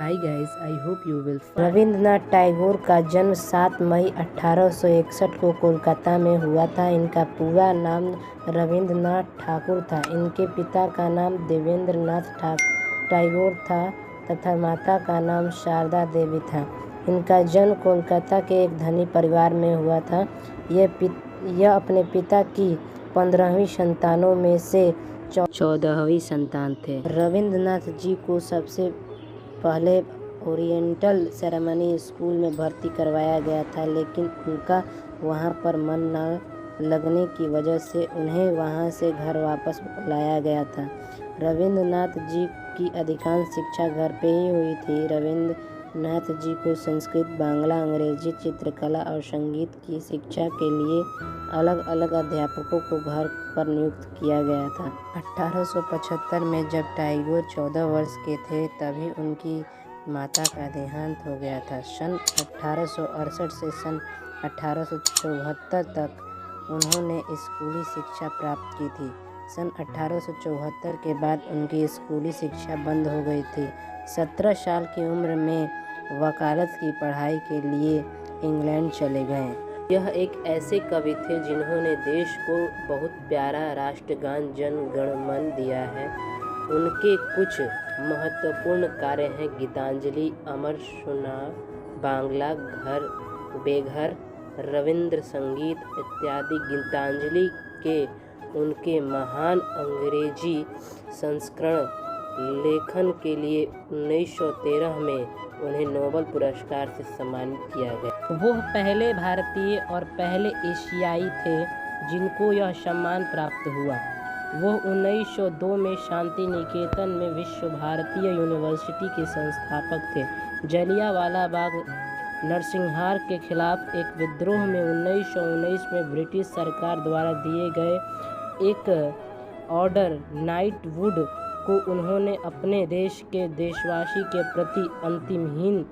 Hi guys, I hope you will find. Rabindranath Tagore का जन्म 7 मई 1861 को कोलकाता में हुआ था। इनका पूरा नाम रविंद्रनाथ ठाकुर था। इनके पिता का नाम देवेंद्रनाथ टैगोर था तथा माता का नाम शारदा देवी था। इनका जन्म कोलकाता के एक धनी परिवार में हुआ था। यह अपने पिता की 15वीं संतानों में से 14वीं संतान थे। रविंद्रनाथ जी को सबसे पहले ओरिएंटल सेरेमनी स्कूल में भर्ती करवाया गया था, लेकिन उनका वहां पर मन न लगने की वजह से उन्हें वहां से घर वापस लाया गया था। रविंद्रनाथ जी की अधिकांश शिक्षा घर पे ही हुई थी। रविंद्रनाथ जी को संस्कृत, बांग्ला, अंग्रेजी, चित्रकला और संगीत की शिक्षा के लिए अलग अलग अध्यापकों को घर पर नियुक्त किया गया था। 1875 में जब टैगोर 14 वर्ष के थे तभी उनकी माता का देहांत हो गया था। सन 1868 से सन 1874 तक उन्होंने स्कूली शिक्षा प्राप्त की थी। सन 1874 के बाद उनकी स्कूली शिक्षा बंद हो गई थी। 17 साल की उम्र में वकालत की पढ़ाई के लिए इंग्लैंड चले गए। यह एक ऐसे कवि थे जिन्होंने देश को बहुत प्यारा राष्ट्रगान जन गण मन दिया है। उनके कुछ महत्वपूर्ण कार्य हैं गीतांजलि, अमर सुना, बांग्ला, घर बेघर, रविंद्र संगीत इत्यादि। गीतांजलि के उनके महान अंग्रेजी संस्करण लेखन के लिए 1913 में उन्हें नोबेल पुरस्कार से सम्मानित किया गया। वो पहले भारतीय और पहले एशियाई थे जिनको यह सम्मान प्राप्त हुआ। वो 1902 में शांति निकेतन में विश्व भारतीय यूनिवर्सिटी के संस्थापक थे। जलियांवाला बाग नरसंहार के खिलाफ एक विद्रोह में 1919 में ब्रिटिश सरकार द्वारा दिए गए एक ऑर्डर नाइटवुड को उन्होंने अपने देश के देशवासी के प्रति अंतिमहीन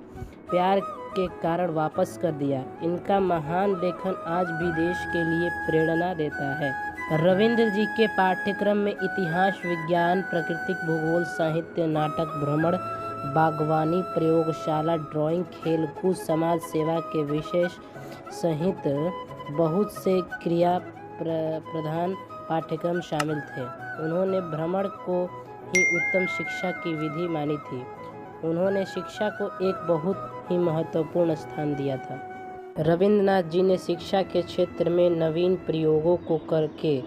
प्यार के कारण वापस कर दिया। इनका महान लेखन आज भी देश के लिए प्रेरणा देता है। रविंद्र जी के पाठ्यक्रम में इतिहास, विज्ञान, प्राकृतिक भूगोल, साहित्य, नाटक, भ्रमण, बागवानी, प्रयोगशाला, ड्राइंग, खेलकूद, समाज सेवा के विषय सहित बहुत से क्रिया प्रधान पाठ्यक्रम शामिल थे। उन्होंने भ्रमण को ही उत्तम शिक्षा की विधि मानी थी। उन्होंने शिक्षा को एक बहुत ही महत्वपूर्ण स्थान दिया था। रविंद्रनाथ जी ने शिक्षा के क्षेत्र में नवीन प्रयोगों को करके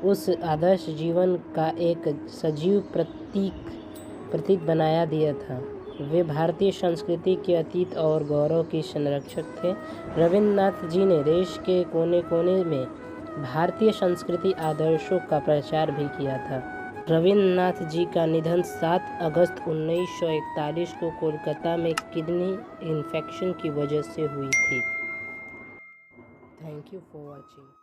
उस आदर्श जीवन का एक सजीव प्रतीक बनाया दिया था। वे भारतीय संस्कृति के अतीत और गौरव के संरक्षक थे। रविंद्रनाथ जी ने देश के कोने कोने में भारतीय संस्कृति आदर्शों का प्रचार भी किया था। रविंद्रनाथ जी का निधन 7 अगस्त 1941 को कोलकाता में किडनी इन्फेक्शन की वजह से हुई थी। Thank you for watching.